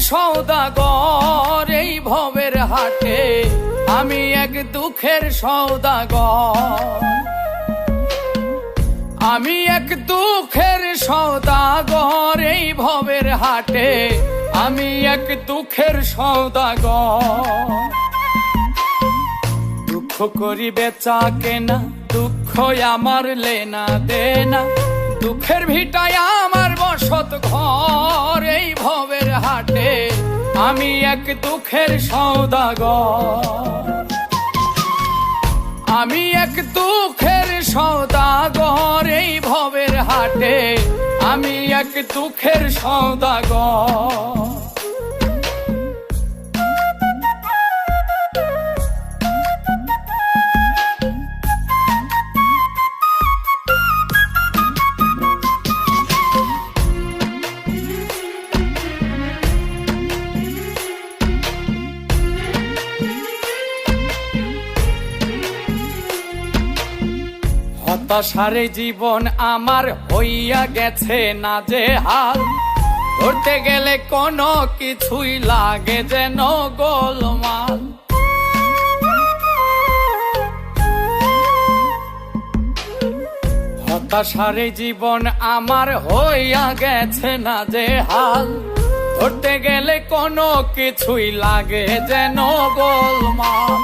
সওদাগর এই ভবের হাটে, আমি এক দুঃখের সওদাগর। আমি এক দুঃখের সওদাগর এই ভবের হাটে, আমি এক দুঃখের সওদাগর। দুঃখ করি বেচা কেনা, দুঃখ আমার লেনা দেনা, দুঃখের ভিটায় আমার বসত ঘর এই ভবের হাটে, আমি এক দুঃখের সওদাগর। আমি এক দুঃখের সওদাগর এই ভবের হাটে, আমি এক দুঃখের সওদাগর। হতাশারে জীবন আমার হইয়া গেছে না যে হাল, ধরতে গেলে কোনো কিছুই লাগে যেন গোলমাল। হতাশারে জীবন আমার হইয়া গেছে না যে হাল, ধরতে গেলে কোনো কিছুই লাগে যেন গোলমাল।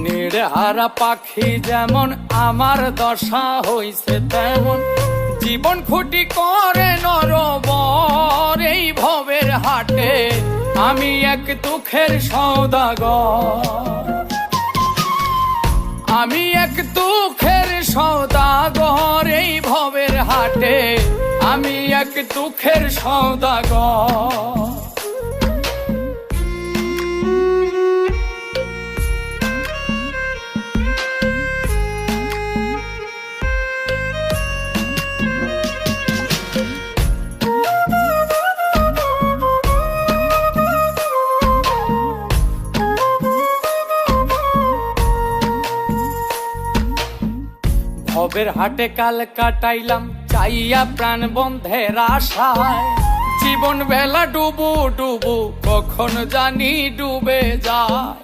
নিড়হারা পাখি যেমন আমার দশা হইছে তেমন, জীবন খুঁটি করে নরবর এই ভবের হাটে, আমি এক দুঃখের সওদাগর। আমি এক দুঃখের সওদাগর এই ভবের হাটে, আমি এক দুঃখের সওদাগর। ভবের হাটে কাল কাটাইলাম চাইয়া প্রাণ বন্ধের আশায়, জীবন বেলা ডুবু ডুবু কখন জানি ডুবে যায়।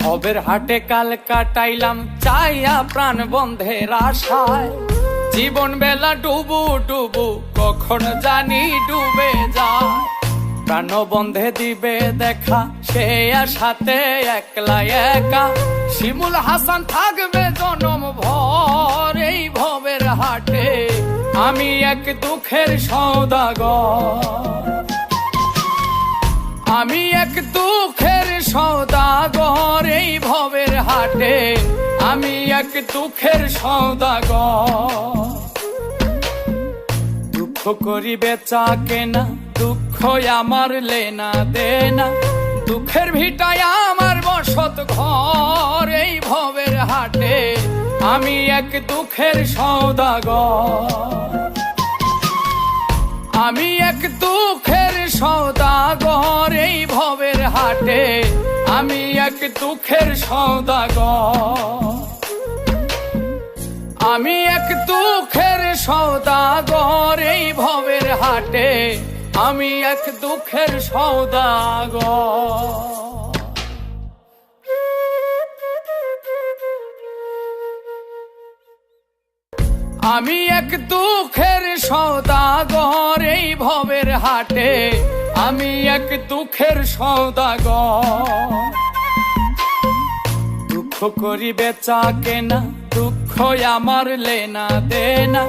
ভবের হাটে কাল কাটাইলাম চাইয়া প্রাণ বন্ধের আশায়, জীবন বেলা ডুবু ডুবু কখন জানি ডুবে যায়। প্রাণ বন্ধে দিবে দেখা সে সাথে একলা একা, শিমুল হাসান থাকবে জনম ভর এই ভবের হাটে, আমি এক দুঃখের সওদাগর। আমি এক দুঃখের সওদাগর এই ভবের হাটে, আমি এক দুঃখের সওদাগর। দুঃখ করি বেচা কেনা, দুঃখ আমার লেনা দেনা, দুঃখের ভিটায় আমার বসত ঘর এই ভবের হাটে, আমি এক দুঃখের সওদাগর। আমি এক দুঃখের সওদাগর এই ভবের হাটে, আমি এক দুঃখের সওদাগর। আমি এক দুঃখের সওদাগর এই ভবের হাটে, আমি এক দুঃখের সওদাগর। আমি এক দুঃখের সওদাগর এই ভবের হাটে, আমি এক দুঃখের সওদাগর। দুঃখ করি বেচা কেনা, দুঃখ আমার লেনা দেনা,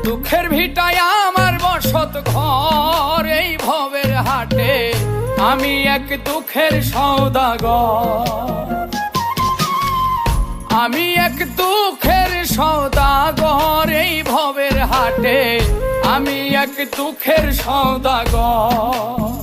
দুঃখের ভিটায় আমার বসত ঘর এই ভবের হাটে, আমি এক দুঃখের সওদাগর। আমি এক দুঃখের সওদাগর এই ভবের হাটে, আমি এক দুঃখের সওদাগর।